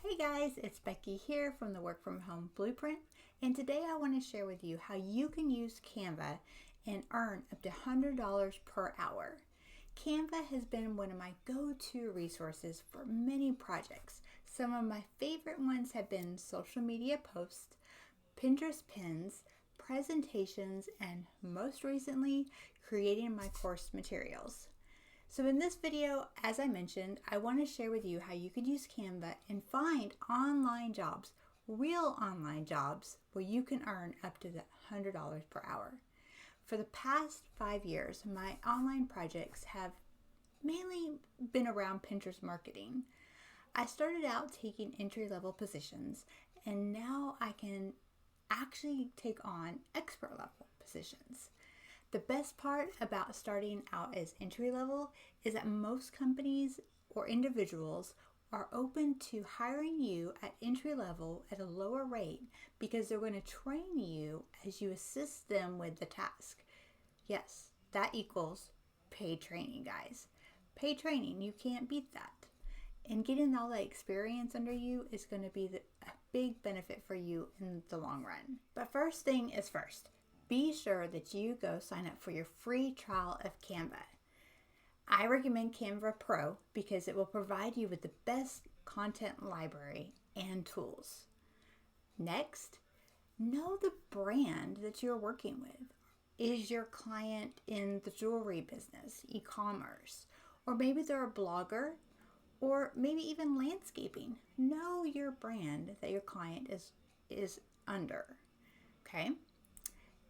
Hey guys, it's Becky here from the Work From Home Blueprint, and today I want to share with you how you can use Canva and earn up to $100 per hour. Canva has been one of my go-to resources for many projects. Some of my favorite ones have been social media posts, Pinterest pins, presentations, and most recently, creating my course materials. So in this video, as I mentioned, I want to share with you how you could use Canva and find online jobs, real online jobs, where you can earn up to $100 per hour. For the past 5 years, my online projects have mainly been around Pinterest marketing. I started out taking entry-level positions, and now I can actually take on expert-level positions. The best part about starting out as entry level is that most companies or individuals are open to hiring you at entry level at a lower rate because they're going to train you as you assist them with the task. Yes, that equals paid training, guys. Paid training, you can't beat that. And getting all that experience under you is going to be a big benefit for you in the long run. But first thing is first. Be sure that you go sign up for your free trial of Canva. I recommend Canva Pro because it will provide you with the best content library and tools. Next, know the brand that you're working with. Is your client in the jewelry business, e-commerce, or maybe they're a blogger, or maybe even landscaping? Know your brand that your client is under, okay?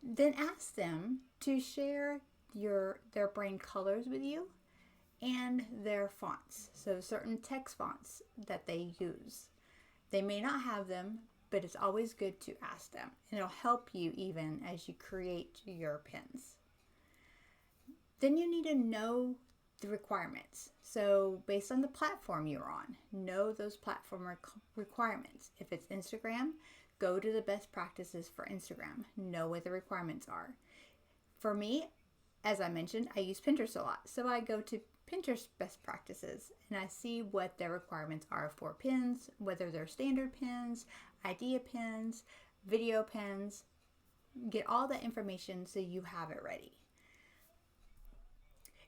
Then ask them to share their brand colors with you and their fonts. So certain text fonts that they use. They may not have them, but it's always good to ask them. And it'll help you even as you create your pins. Then you need to know the requirements. So based on the platform you're on, know those platform requirements. If it's Instagram, go to the best practices for Instagram. Know what the requirements are. For me, as I mentioned, I use Pinterest a lot. So I go to Pinterest best practices and I see what their requirements are for pins, whether they're standard pins, idea pins, video pins. Get all that information so you have it ready.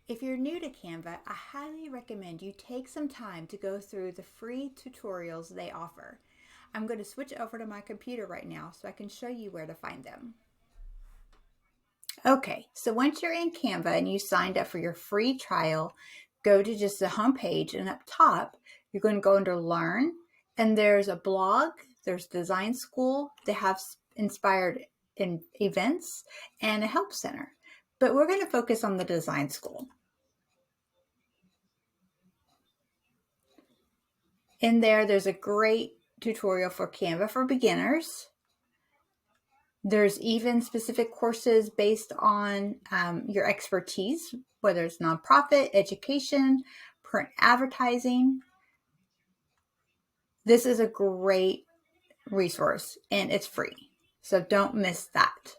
If you're new to Canva, I highly recommend you take some time to go through the free tutorials they offer. I'm going to switch over to my computer right now so I can show you where to find them. Okay, so once you're in Canva and you signed up for your free trial, go to just the home page, and up top, you're going to go under Learn, and there's a blog, there's Design School, they have inspired events, and a help center. But we're going to focus on the Design School. In there's a great tutorial for Canva for beginners. There's even specific courses based on your expertise, whether it's nonprofit, education, print advertising. This is a great resource and it's free, so don't miss that.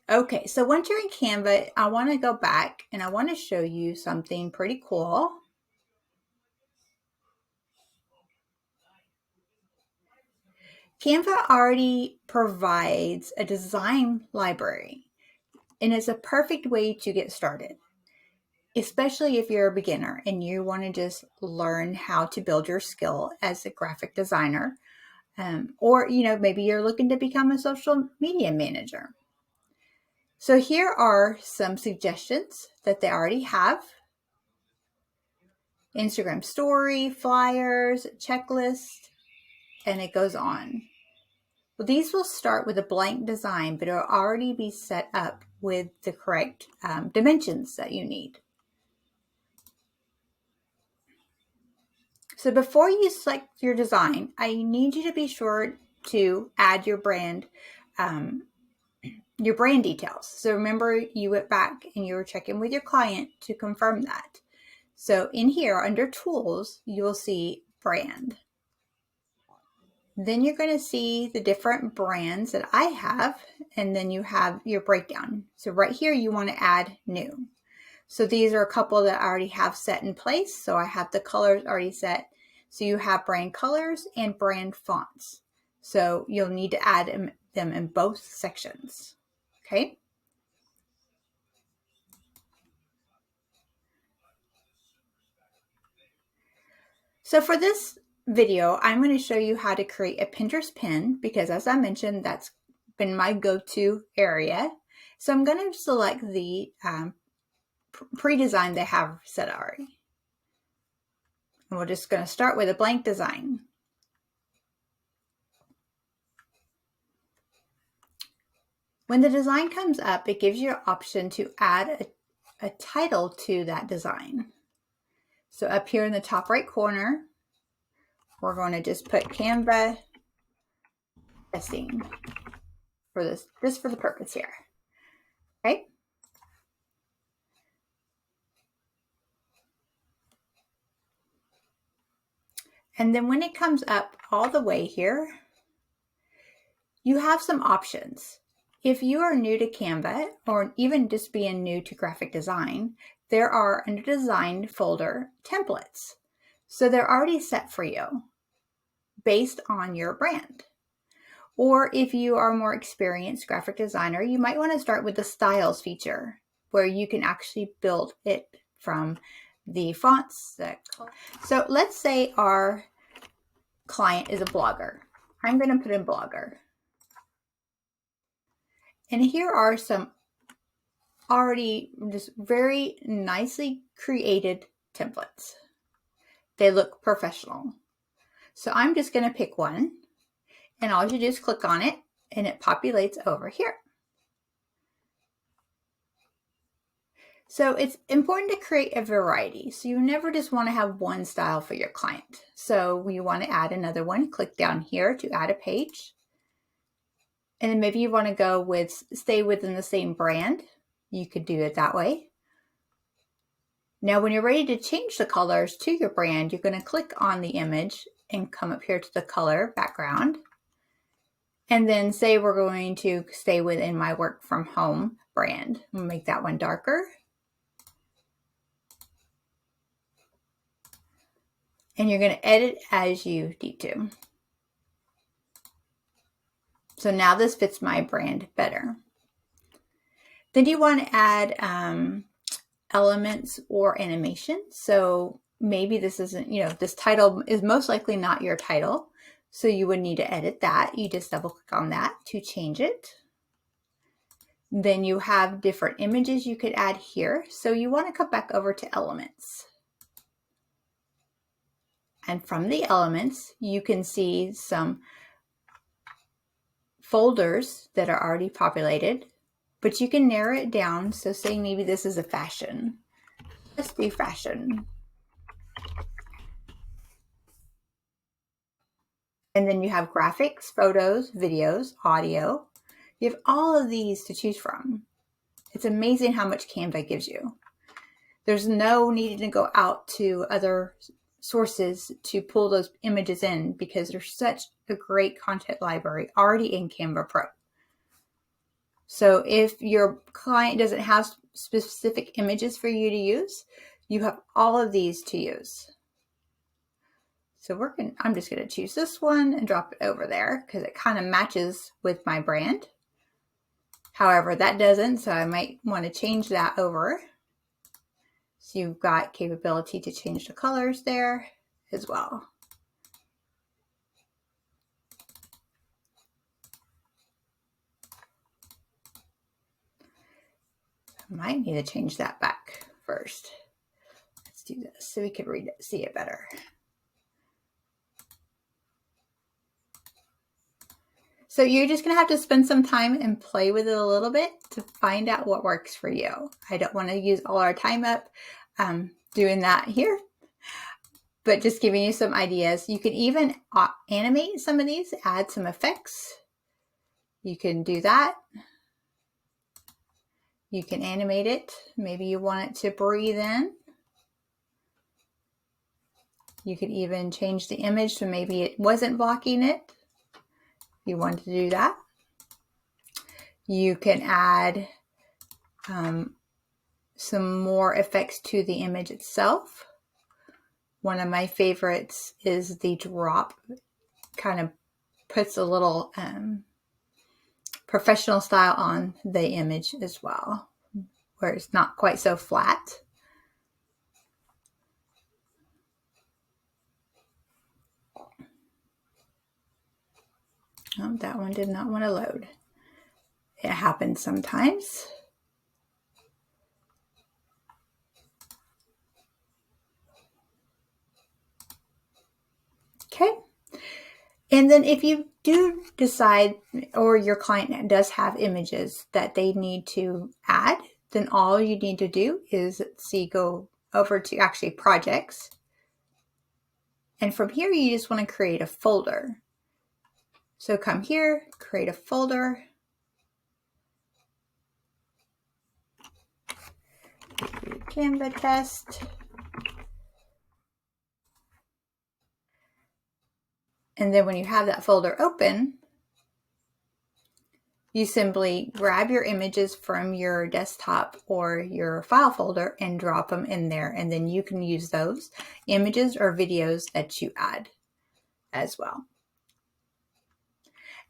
Okay, so once you're in Canva, I want to go back and I want to show you something pretty cool. Canva already provides a design library, and it's a perfect way to get started, especially if you're a beginner and you want to just learn how to build your skill as a graphic designer, or maybe you're looking to become a social media manager. So here are some suggestions that they already have. Instagram story, flyers, checklist, and it goes on. Well, these will start with a blank design, but it'll already be set up with the correct dimensions that you need. So before you select your design, I need you to be sure to add your brand details. So remember, you went back and you were checking with your client to confirm that. So in here under tools, you will see brand. Then you're going to see the different brands that I have, and then you have your breakdown. So right here, you want to add new. So these are a couple that I already have set in place. So I have the colors already set. So you have brand colors and brand fonts. So you'll need to add them in both sections. Okay. So for this video, I'm going to show you how to create a Pinterest pin because, as I mentioned, that's been my go-to area. So I'm going to select the pre-design they have set already. And we're just going to start with a blank design. When the design comes up, it gives you an option to add a title to that design. So up here in the top right corner, we're going to just put Canva testing for this, just for the purpose here. Okay. And then when it comes up all the way here, you have some options. If you are new to Canva, or even just being new to graphic design, there are in the design folder templates. So they're already set for you based on your brand. Or if you are a more experienced graphic designer, you might want to start with the styles feature where you can actually build it from the fonts. So let's say our client is a blogger. I'm going to put in blogger. And here are some already just very nicely created templates. They look professional. So I'm just going to pick one, and all you do is click on it and it populates over here. So it's important to create a variety. So you never just want to have one style for your client. So we want to add another one. Click down here to add a page. And then maybe you want to stay within the same brand. You could do it that way. Now, when you're ready to change the colors to your brand, you're going to click on the image and come up here to the color background. And then say we're going to stay within my work from home brand. I'll make that one darker. And you're going to edit as you need to. So now this fits my brand better. Then you want to add elements or animation. So maybe this isn't, this title is most likely not your title. So you would need to edit that. You just double click on that to change it. Then you have different images you could add here. So you want to come back over to elements. And from the elements, you can see some folders that are already populated, but you can narrow it down. So say maybe this is a fashion. Let's do fashion. And then you have graphics, photos, videos, audio. You have all of these to choose from. It's amazing how much Canva gives you. There's no need to go out to other sources to pull those images in because there's such a great content library already in Canva Pro. So if your client doesn't have specific images for you to use, you have all of these to use. So I'm just going to choose this one and drop it over there because it kind of matches with my brand. However, that doesn't, so I might want to change that over. So you've got capability to change the colors there as well. I might need to change that back first. Let's do this so we can read it, see it better. So you're just gonna have to spend some time and play with it a little bit to find out what works for you. I don't wanna use all our time up doing that here, but just giving you some ideas. You can even animate some of these, add some effects. You can do that. You can animate it. Maybe you want it to breathe in. You could even change the image so maybe it wasn't blocking it. You want to do that. You can add some more effects to the image itself. One of my favorites is the drop. Kind of puts a little professional style on the image as well, where it's not quite so flat. Oh, that one did not want to load. It happens sometimes. Okay. And then if you do decide, or your client does have images that they need to add, then all you need to do is go over to actually projects. And from here, you just want to create a folder. So come here, create a folder. Canva test. And then when you have that folder open, you simply grab your images from your desktop or your file folder and drop them in there. And then you can use those images or videos that you add as well.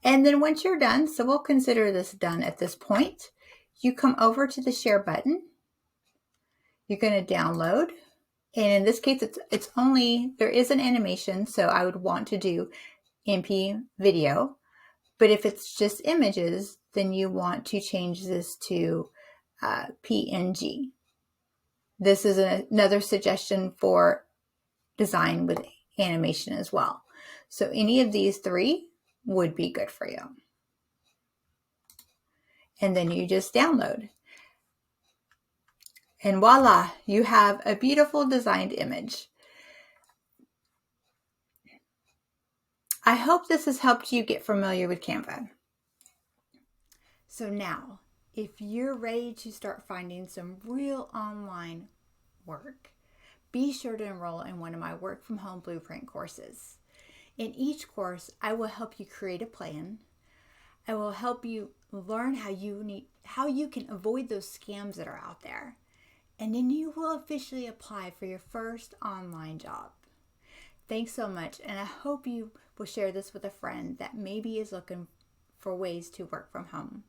And then once you're done, so we'll consider this done at this point, you come over to the share button. You're going to download. And in this case, it's only, there is an animation, so I would want to do MP video. But if it's just images, then you want to change this to PNG. This is another suggestion for design with animation as well. So any of these three would be good for you. And then you just download. And voila, you have a beautiful designed image. I hope this has helped you get familiar with Canva. So now, if you're ready to start finding some real online work, be sure to enroll in one of my Work From Home Blueprint courses. In each course, I will help you create a plan. I will help you learn how you can avoid those scams that are out there. And then you will officially apply for your first online job. Thanks so much, and I hope you will share this with a friend that maybe is looking for ways to work from home.